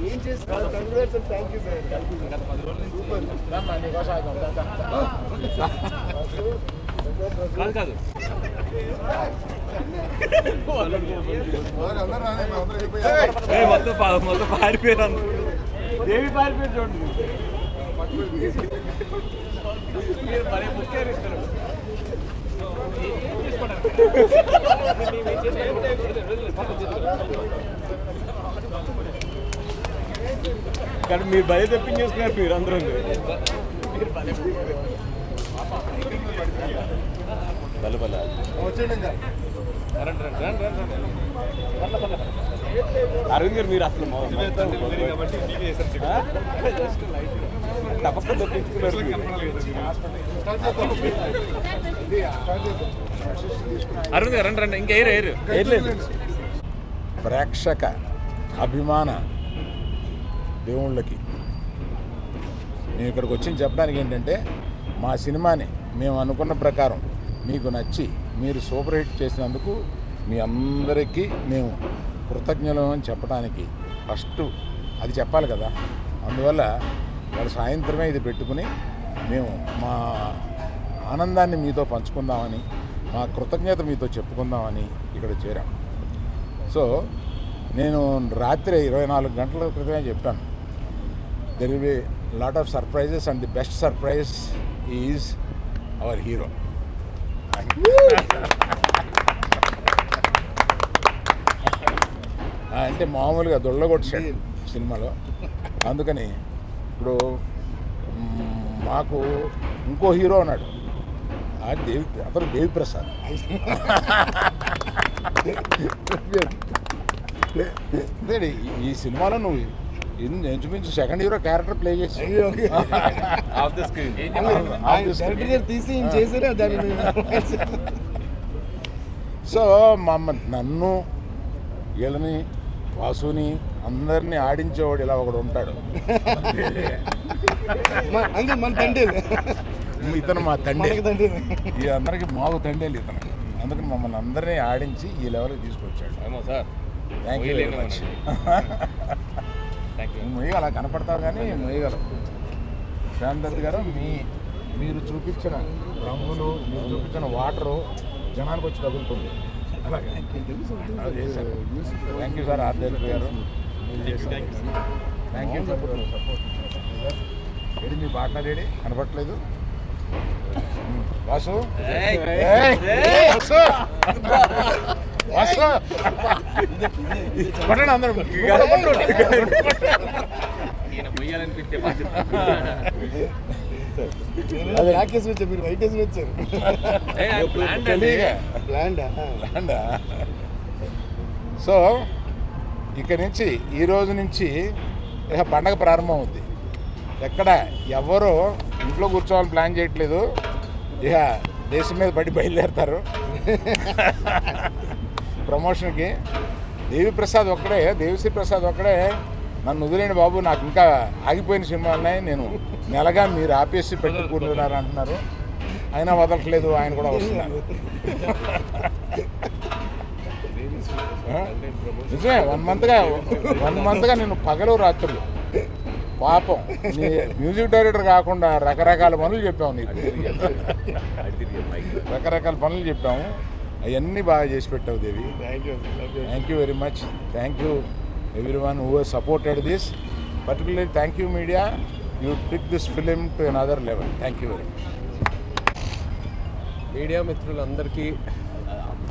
ఏం చేస్తారు? Thank you sir. Super కాదు మొత్తం పారిపోయారు. దేవి పారిపోయారు చూడండి. మరే ముఖ్యాలు ఇస్తారు. కానీ మీరు భయ తెప్పించేసుకున్నారు మీరు అందరూ. అరవింద్ గారు మీరు అసలు తప్పకుండా తెప్పించుకున్నారు. అరవింద్ గారు రండి రండి. ఇంకా ఏరు ప్రేక్షక అభిమాన దేవుళ్ళకి నేను ఇక్కడికి వచ్చి చెప్పడానికి ఏంటంటే, మా సినిమాని మేము అనుకున్న ప్రకారం మీకు నచ్చి మీరు సూపర్ హిట్ చేసినందుకు మీ అందరికీ మేము కృతజ్ఞులు అని చెప్పడానికి ఫస్ట్ అది చెప్పాలి కదా. అందువల్ల వాళ్ళు సాయంత్రమే ఇది పెట్టుకుని మేము మా ఆనందాన్ని మీతో పంచుకుందామని, మా కృతజ్ఞత మీతో చెప్పుకుందామని ఇక్కడ చేరాం. సో నేను రాత్రి 24 గంటల క్రితమే చెప్పాను, there will be lot of surprises and the best surprise is our hero. అంటే మామూలుగా దొళ్ళగొట్టాడు సినిమాలో. అందుకని ఇప్పుడు మాకు ఇంకో హీరో ఉన్నాడు, అతను దేవి ప్రసాద్. ఈ సినిమాలో నువ్వు ఇంచుమించు సెకండ్ హీరో క్యారెక్టర్ ప్లే చేసి సో నన్ను వీళ్ళని వాసుని అందరినీ ఆడించేవాడు ఇలా ఒకడు ఉంటాడు. ఇతను మా తండ్రి, ఈ అందరికి మాకు తండ్రి ఇతను. అందుకని మమ్మల్ని అందరినీ ఆడించి ఈ లెవెల్కి తీసుకొచ్చాడు. Thank you very much. మొయ్యగల కనపడతావు కానీ మొయ్యగలవు. శాంతత్ గారు మీరు చూపించిన రంగులు, మీరు చూపించిన వాటరు జనానికి వచ్చి తగులుతుంది. అలాగే అది చేశారు. Thank you sir. ఆర్దేవ్ గారు థ్యాంక్ యూ సపోర్ట్. ఏది మీ పార్ట్నర్ ఏడి కనపడట్లేదు? వాసు పట్టండి అందరూ. మీరు వైట్ వేసి వచ్చారు. సో ఇక్కడి నుంచి ఈ రోజు నుంచి ఇక పండగ ప్రారంభం అవుద్ది. ఎక్కడ ఎవరు ఇంట్లో కూర్చోవాలని ప్లాన్ చేయట్లేదు. ఇక దేశం మీద పడి బయలుదేరుతారు ప్రమోషన్కి. దేవిశ్రీ ప్రసాద్ ఒక్కడే నన్ను వదిలేండి బాబు, నాకు ఇంకా ఆగిపోయిన సినిమాలు ఉన్నాయి, నేను నెలగా మీరు ఆపేసి పెట్టుకుంటున్నారు అంటున్నారు. అయినా వదలట్లేదు, ఆయన కూడా వస్తున్నారు. నిజమే, 1 మంత్గా నేను పగలు రాత్రులు పాపం మ్యూజిక్ డైరెక్టర్ కాకుండా రకరకాల పనులు చెప్పాము నీకు. రకరకాల పనులు చెప్పాము, అవన్నీ బాగా చేసి పెట్టావు దేవి. Thank you very much. Thank you everyone who has supported this. Particularly thank you media, you took this film to another level. Thank you very much. Media మిత్రులందరికీ,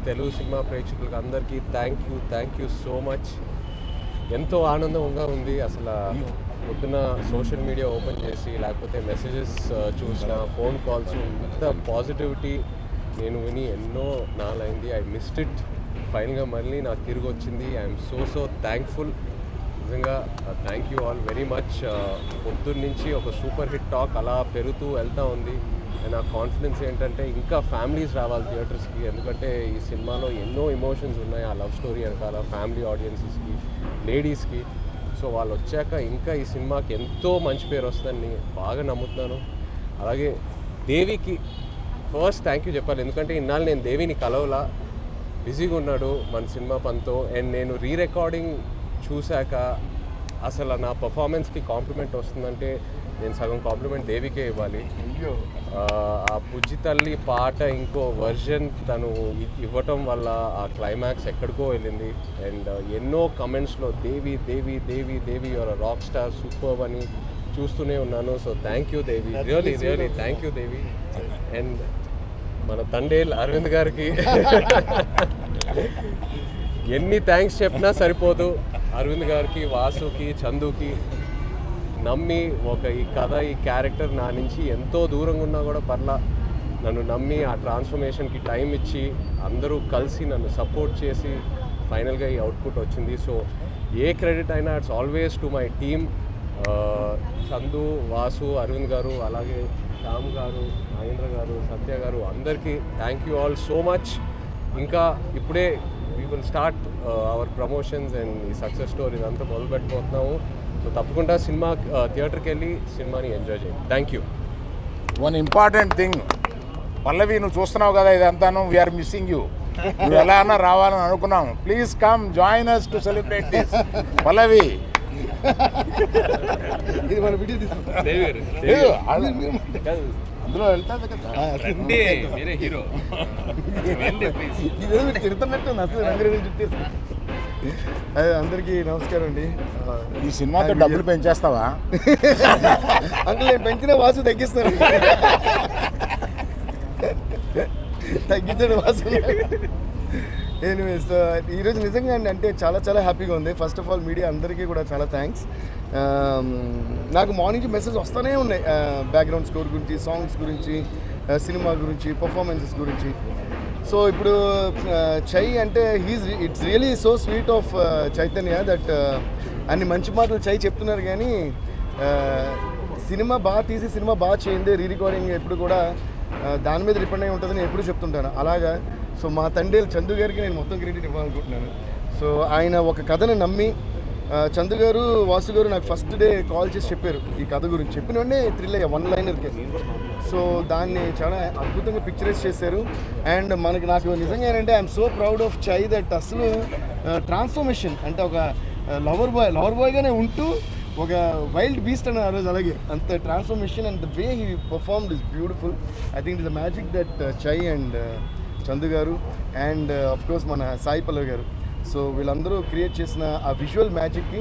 తెలుగు సినిమా ప్రేక్షకులకు అందరికీ థ్యాంక్ యూ సో మచ్. ఎంతో ఆనందంగా ఉంది. అసలు పొద్దున social media open చేసి లేకపోతే మెసేజెస్ చూసిన, ఫోన్ కాల్స్, ఇంత పాజిటివిటీ నేను విని ఎన్నో నాలైంది. I missed it. ఫైనల్గా మళ్ళీ నాకు తిరిగి వచ్చింది. I'm so thankful. నిజంగా thank you all very much. పొద్దున్న నుంచి ఒక సూపర్ హిట్ టాక్ అలా పెరుగుతూ వెళ్తూ ఉంది. నా కాన్ఫిడెన్స్ ఏంటంటే ఇంకా ఫ్యామిలీస్ రావాలి థియేటర్స్కి. ఎందుకంటే ఈ సినిమాలో ఎన్నో ఎమోషన్స్ ఉన్నాయి. ఆ లవ్ స్టోరీ వెనకాల ఫ్యామిలీ ఆడియన్సెస్కి, లేడీస్కి. సో వాళ్ళు వచ్చాక ఇంకా ఈ సినిమాకి ఎంతో మంచి పేరు వస్తుందని బాగా నమ్ముతున్నాను. అలాగే దేవికి ఫస్ట్ థ్యాంక్ యూ చెప్పాలి, ఎందుకంటే ఇన్నాళ్ళు నేను దేవిని కలవలా, బిజీగా ఉన్నాడు మన సినిమా పనితో. అండ్ నేను రికార్డింగ్ చూశాక అసలు నా పర్ఫార్మెన్స్కి కాంప్లిమెంట్ వస్తుందంటే నేను సగం కాంప్లిమెంట్ దేవికే ఇవ్వాలి. ఆ బుజ్జి తల్లి పాట ఇంకో వర్జన్ తను ఇవ్వటం వల్ల ఆ క్లైమాక్స్ ఎక్కడికో వెళ్ళింది. అండ్ ఎన్నో కమెంట్స్లో దేవి దేవి దేవి దేవి యువర్ రాక్ స్టార్ సూపర్ అని చూస్తూనే ఉన్నాను. So thank you Devi, really really thank you Devi. And మన తండేల్ అరవింద్ గారికి ఎన్ని థ్యాంక్స్ చెప్పినా సరిపోదు. అరవింద్ గారికి, వాసుకి, చందుకి నమ్మి ఈ కథ ఈ క్యారెక్టర్ నా నుంచి ఎంతో దూరంగా ఉన్నా కూడా పర్లా నన్ను నమ్మి ఆ ట్రాన్స్ఫర్మేషన్కి టైం ఇచ్చి అందరూ కలిసి నన్ను సపోర్ట్ చేసి ఫైనల్గా ఈ అవుట్పుట్ వచ్చింది. సో ఏ క్రెడిట్ అయినా it's always to my team, Chandu, Vasu, Aravind garu, అలాగే శ్యామ్ గారు, మహేంద్ర గారు, సత్య గారు, అందరికీ thank you all so much. ఇంకా ఇప్పుడే we will start our promotions and ఈ సక్సెస్ స్టోరీ ఇదంతా మొదలు పెట్టబోతున్నాము. సో తప్పకుండా సినిమా థియేటర్కి వెళ్ళి సినిమాని ఎంజాయ్ చేయండి. Thank you. One important thing, Pallavi నువ్వు చూస్తున్నావు కదా ఇదంతాను, వీఆర్ మిస్సింగ్ యూ. నువ్వు ఎలా అన్నా రావాలని అనుకున్నాము. Please come join us to celebrate this. Pallavi ఇది మన వీడియో తీసుకుంటాం. అందులో వెళ్తాది కదా. హీరో ఇదేదో మీరు తిడుతున్నట్టు అసలు రంగురంగు చుట్టేసి. అందరికీ నమస్కారం అండి. ఈ సినిమాతో డబ్బులు పెంచేస్తావా? అంకుల్ నేను పెంచిన వాసు తగ్గిస్తాను. తగ్గించాడు వాసు. ఎనీవేస్ ఈరోజు నిజంగా అంటే చాలా చాలా హ్యాపీగా ఉంది. ఫస్ట్ ఆఫ్ ఆల్ మీడియా అందరికీ కూడా చాలా థ్యాంక్స్. నాకు మార్నింగ్ మెసేజ్ వస్తూనే ఉన్నాయి బ్యాక్గ్రౌండ్ స్కోర్ గురించి, సాంగ్స్ గురించి, సినిమా గురించి, పర్ఫార్మెన్సెస్ గురించి. సో ఇప్పుడు చై అంటే it's really so sweet of Chaitanya that అన్ని మంచి మాటలు చై చెప్తున్నారు, కానీ సినిమా బాగా తీసి సినిమా బాగా చేయింది, రికార్డింగ్ ఎప్పుడు కూడా దాని మీద డిపెండ్ అయి ఉంటుందని ఎప్పుడు చెప్తుంటాను. అలాగా సో మా తండ్రి చందు గారికి నేను మొత్తం క్రెడిట్ ఇవ్వాలనుకుంటున్నాను. సో ఆయన ఒక కథను నమ్మి, చందు గారు, వాసు గారు నాకు ఫస్ట్ డే కాల్ చేసి చెప్పారు ఈ కథ గురించి. చెప్పిన వెంటనే థ్రిల్ అయ్యా, 1 లైనర్కి. సో దాన్ని చాలా అద్భుతంగా పిక్చరైజ్ చేశారు. అండ్ నాకు నిజంగా ఏంటంటే ఐఎమ్ సో ప్రౌడ్ ఆఫ్ చై దట్ అసలు ట్రాన్స్ఫర్మేషన్ అంటే ఒక లవర్ బాయ్గానే ఉంటూ ఒక వైల్డ్ బీస్ట్ అన్న ఆ రోజు. అలాగే అంత transformation and the way he performed is beautiful. I think it is the magic that చై and Chandu garu and of course మన సాయి పల్లవి గారు, సో వీళ్ళందరూ క్రియేట్ చేసిన ఆ విజువల్ మ్యాజిక్కి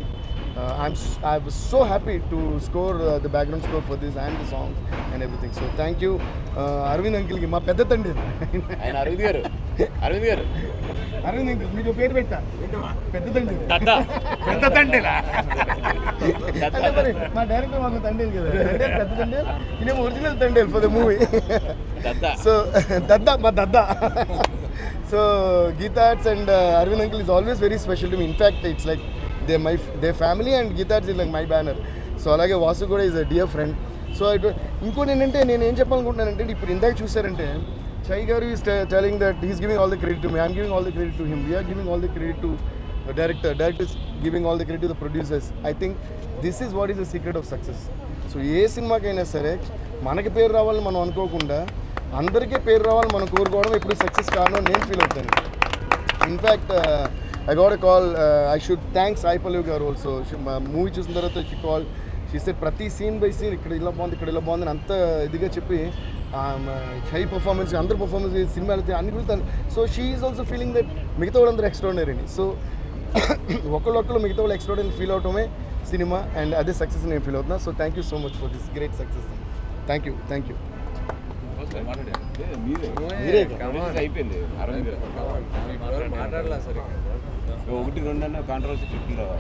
I was so happy to score the background score for this and the songs and everything. So thank you Aravind అంకిల్కి, మా పెద్ద తండ్రి. అరవింద్ గారు అరవింద్ అంకిల్ మీకు పేరు పెట్టా, పెద్ద తండ్రి. పెద్ద తండ్రిలా? అంటే మరి మా డైరెక్టర్ మాకు తండ్రి కదా, పెద్ద తండ్రి. ఇదేమో ఒరిజినల్ తండ్రి ఫర్ ద మూవీ. సో మా దద్దా. So Geetha Arts and Arvind uncle is always very special to me. In fact, it's like their family and Geetha Arts is like my banner. So అలాగే వాసు కూడా is a dear friend. So ఇంకోటి ఏంటంటే నేను ఏం చెప్పాలనుకుంటున్నానంటే, ఇప్పుడు ఇందాక చూసారంటే Chai garu is telling that he's giving all the credit to me, I'm giving all the credit to him, we're giving all the credit to director is giving all the credit to the producers. I think this is what is the secret of success. So ఏ సినిమాకైనా సరే మనకి పేరు రావాలని మనం అనుకోకుండా అందరికీ పేరు రావాలని మనం కోరుకోవడం ఎప్పుడు సక్సెస్ కారణం నేను ఫీల్ అవుతాను. In fact I got a call, I should thanks Sai Pallavi garu also. Movie చూసిన తర్వాత షీ కాల్, షీ సెడ్ ప్రతి సీన్ బై సీన్ ఇక్కడ ఇలా బాగుంది, ఇక్కడ ఇలా బాగుంది అని అంత ఇదిగా చెప్పి చై పర్ఫార్మెన్స్, అందరు పర్ఫార్మెన్స్, సినిమాలు అన్ని కూడా. So she is also feeling that మిగతా వాళ్ళందరూ ఎక్స్ట్రాడినరీ అని. సో ఒకళ్ళు మిగతా వాళ్ళు ఎక్స్ట్రాడినరీ ఫీల్ అవటమే సినిమా, అండ్ అదే సక్సెస్ నేను ఫీల్ అవుతున్నా. So thank you so much for this great success. Thank you. అయిపోయింది. మాట్లాడలా సరే, 1-2 కాంట్రవర్సీ చెప్తున్నారు.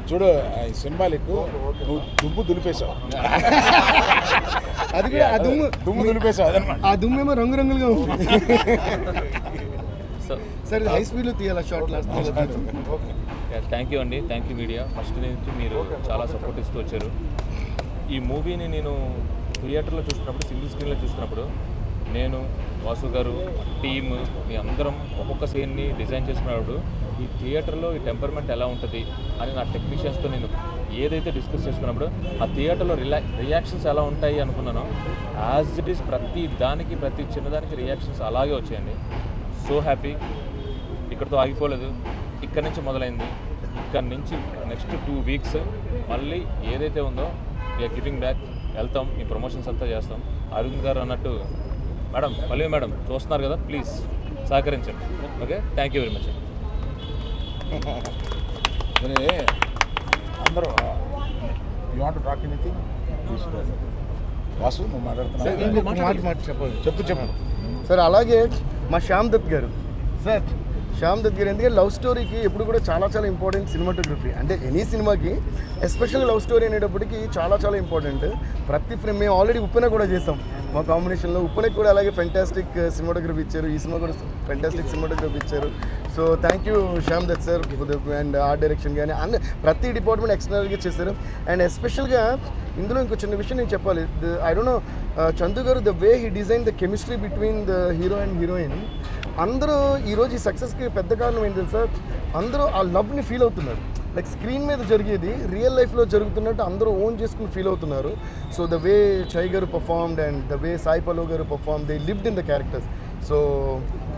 చూడు ఈ సినిమాలు ఎక్కువ నువ్వు దుమ్ము దులిపేశావు. అది కూడా దుమ్ము దులిపేశావు అదనమాట. ఆ దుమ్మేమో రంగురంగులుగా ఉంటుంది. సరే హై స్పీడ్లో తీయాలా షార్ట్ లాస్ట్. థ్యాంక్ యూ అండి, థ్యాంక్ యూ మీడియా. ఫస్ట్ నుంచి మీరు చాలా సపోర్ట్ ఇస్తూ వచ్చారు. ఈ మూవీని నేను థియేటర్లో చూస్తున్నప్పుడు, సింగిల్ స్క్రీన్లో చూస్తున్నప్పుడు నేను, వాసు గారు, టీమ్, మీ అందరం ఒక్కొక్క సీన్ని డిజైన్ చేసుకున్నప్పుడు ఈ థియేటర్లో ఈ టెంపర్మెంట్ ఎలా ఉంటుంది అని నా టెక్నీషియన్స్తో నేను ఏదైతే డిస్కస్ చేసుకున్నప్పుడు ఆ థియేటర్లో రియాక్షన్స్ ఎలా ఉంటాయి అనుకున్నానో యాజ్ ఇట్ ఈస్ ప్రతి దానికి ప్రతి చిన్నదానికి రియాక్షన్స్ అలాగే వచ్చాయండి. So happy. ఇక్కడితో ఆగిపోలేదు, ఇక్కడి నుంచి మొదలైంది. ఇక్కడి నుంచి నెక్స్ట్ 2 వీక్స్ మళ్ళీ ఏదైతే ఉందో వీఆర్ గివింగ్ బ్యాక్. వెళ్తాం, ఈ ప్రమోషన్స్ అంతా చేస్తాం. అరవింద్ గారు అన్నట్టు మేడం, పల్లవి మేడం చూస్తున్నారు కదా, ప్లీజ్ సహకరించండి. Okay, thank you very much. అందరూ you want talk anything? Vasu నువ్వు మాట్లాడుతున్నావు, చెప్పు. సార్ అలాగే మా శ్యామ్ దత్ గారు, సార్ శ్యామ్ దత్ గారు ఎందుకంటే లవ్ స్టోరీకి ఎప్పుడు కూడా చాలా చాలా ఇంపార్టెంట్ సినిమాటోగ్రఫీ. అంటే ఎనీ సినిమాకి ఎస్పెషల్లీ లవ్ స్టోరీ అనేటప్పటికి చాలా చాలా ఇంపార్టెంట్. ప్రతి ఫ్రేమ్ మేము ఆల్రెడీ ఉప్పెన కూడా చేసాం మా కాంబినేషన్లో. ఉప్పెనకి కూడా అలాగే ఫెంటాస్టిక్ సినిమాటోగ్రఫీ ఇచ్చారు, ఈ సినిమా కూడా ఫెంటాస్టిక్ సినిమాటోగ్రఫీ ఇచ్చారు. So thank you Shyam Dutt sir and art direction కానీ అన్ని ప్రతి డిపార్ట్మెంట్ ఎక్స్టర్నల్గా చేశారు. అండ్ ఎస్పెషల్గా ఇందులో ఇంకో చిన్న విషయం నేను చెప్పాలి. ఐ డోంట్ నో చందు గారు the way he design the chemistry between the hero and heroine. అందరూ ఈరోజు ఈ సక్సెస్కి పెద్ద కారణం ఏంటి తెలుసా, అందరూ ఆ లవ్ని ఫీల్ అవుతున్నారు. లైక్ స్క్రీన్ మీద జరిగేది రియల్ లైఫ్లో జరుగుతున్నట్టు అందరూ ఓన్ చేసుకుని ఫీల్ అవుతున్నారు. So the way Chai garu performed and the way Sai Pallav garu perform, they lived in the characters. So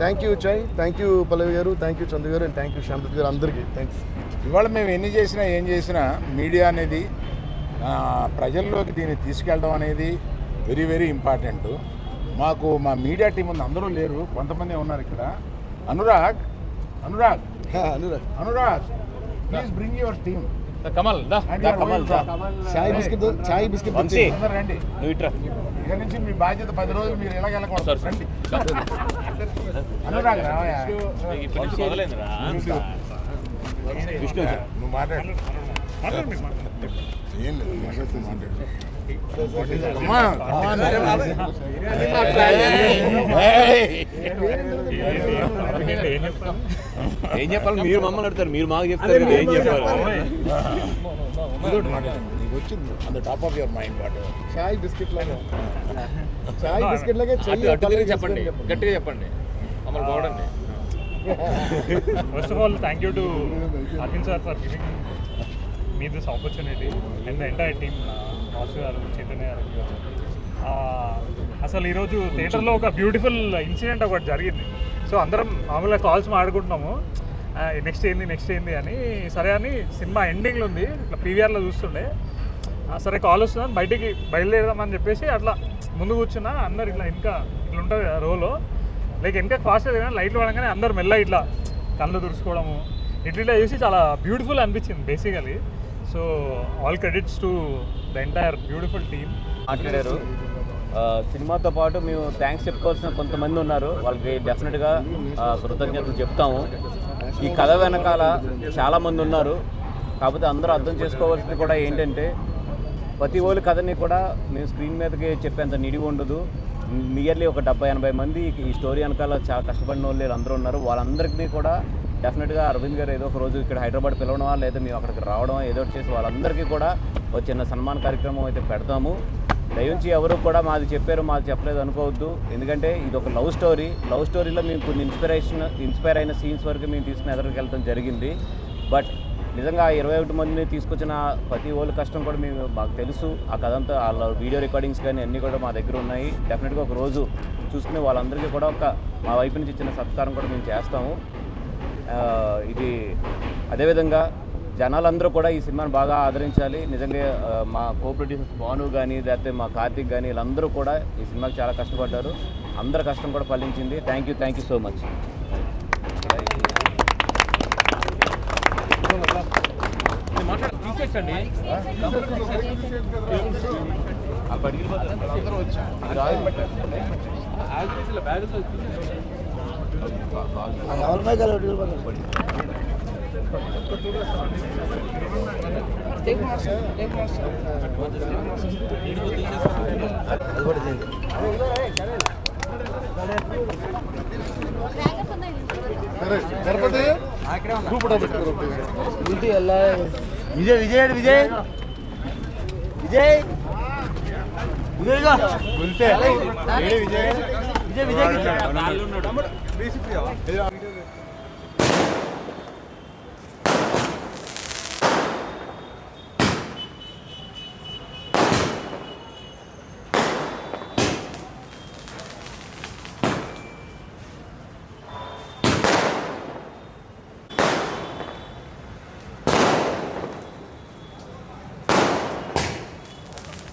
thank you Chai, thank you Pallavi garu, thank you Chandu garu, and thank you Shyam Dutt garu, అందరికీ థ్యాంక్స్. ఇవాళ మేము ఎన్ని చేసినా ఏం చేసినా మీడియా అనేది ప్రజల్లోకి దీన్ని తీసుకెళ్ళడం అనేది వెరీ వెరీ ఇంపార్టెంట్. మాకు మా మీడియా టీం ఉంది, అందరూ లేరు, కొంతమంది ఉన్నారు ఇక్కడ. Anurag please bring your team. Kamal chai biscuit రండి. ఇక్కడ నుంచి మీ బాధ్యత 10 రోజులు మీరు ఎలా వెళ్ళకూడదు. రండి అనురాగ్ రావయ్యా. విష్ణు నువ్వు మాట్లాడు. ఏం లేదు, మాట్లాడు. ఏం చెప్పాలి? మీరు మమ్మల్ని అడుగుతారు, మీరు మాకు చెప్తారు. ఏం చెప్పాలి? నీకు వచ్చింది on the top of your mind what ever. Chai biscuit లాగా చెప్పండి, గట్టిగా చెప్పండి, మమ్మల్ని బాగుండండి. First of all, thank you to Arvind sir for giving me this opportunity and the entire team, Vasu గారు, చైతన్య గారు. అసలు ఈరోజు థియేటర్లో ఒక బ్యూటిఫుల్ ఇన్సిడెంట్ ఒకటి జరిగింది. సో అందరం మామూలుగా కాల్స్ మాట్లాడుకుంటున్నాము, నెక్స్ట్ ఏంది అని. సరే అని సినిమా ఎండింగ్లో ఉంది, ఇట్లా పీవీఆర్లో చూస్తుండే, సరే కాల్ వస్తుందని బయటికి బయలుదేరదామని చెప్పేసి అట్లా ముందు కూర్చున్నా. అందరు ఇట్లా ఇట్లా ఉంటుంది కదా రోలో, లైక్ వెనక ఫాస్ట్ కానీ లైట్లు పడగానే అందరు మెల్ల ఇట్లా కళ్ళు తుడుచుకోవడము ఇట్లా చేసి చాలా బ్యూటిఫుల్ అనిపించింది basically. So all credits to the entire beautiful team. మాట్లాడారు. సినిమాతో పాటు మేము థ్యాంక్స్ చెప్పుకోవాల్సిన కొంతమంది ఉన్నారు, వాళ్ళకి డెఫినెట్గా కృతజ్ఞతలు చెప్తాము. ఈ కథ వెనకాల చాలామంది ఉన్నారు, కాకపోతే అందరూ అర్థం చేసుకోవాల్సింది కూడా ఏంటంటే ప్రతి ఒళ్ళు కథని కూడా మేము స్క్రీన్ మీదకి చెప్పేంత నిడివి ఉండదు. నియర్లీ ఒక 70-80 మంది ఈ స్టోరీ వెనకాల చాలా కష్టపడిన వాళ్ళు అందరూ ఉన్నారు. వాళ్ళందరికీ కూడా డెఫినెట్గా అరవింద్ గారు ఏదో ఒక రోజు ఇక్కడ హైదరాబాద్ పిలవడమా లేదా మేము అక్కడికి రావడం ఏదో ఒకటి చేసి వాళ్ళందరికీ కూడా ఒక చిన్న సన్మాన కార్యక్రమం అయితే పెడతాము. దయించి ఎవరు కూడా మాది చెప్పారు మాది చెప్పలేదు అనుకోవద్దు, ఎందుకంటే ఇది ఒక లవ్ స్టోరీలో మేము కొన్ని ఇన్స్పైర్ అయిన సీన్స్ వరకు మేము తీసుకుని ఎదురుకి వెళ్ళడం జరిగింది. బట్ నిజంగా 21 మందిని తీసుకొచ్చిన ప్రతి ఒళ్ళు కష్టం కూడా మాకు తెలుసు. ఆ కథంతా వాళ్ళ వీడియో రికార్డింగ్స్ కానీ అన్నీ కూడా మా దగ్గర ఉన్నాయి. డెఫినెట్గా ఒక రోజు చూసుకుని వాళ్ళందరికీ కూడా మా వైపు నుంచి చిన్న సత్కారం కూడా మేము చేస్తాము. ఇది అదేవిధంగా జనాలందరూ కూడా ఈ సినిమాని బాగా ఆదరించాలి. నిజంగా మా కో ప్రొడ్యూసర్స్ భాను కానీ లేకపోతే మా కార్తిక్ కానీ వీళ్ళందరూ కూడా ఈ సినిమాకి చాలా కష్టపడ్డారు. అందరి కష్టం కూడా ఫలించింది. Thank you so much. తీసేసండి. విజయ్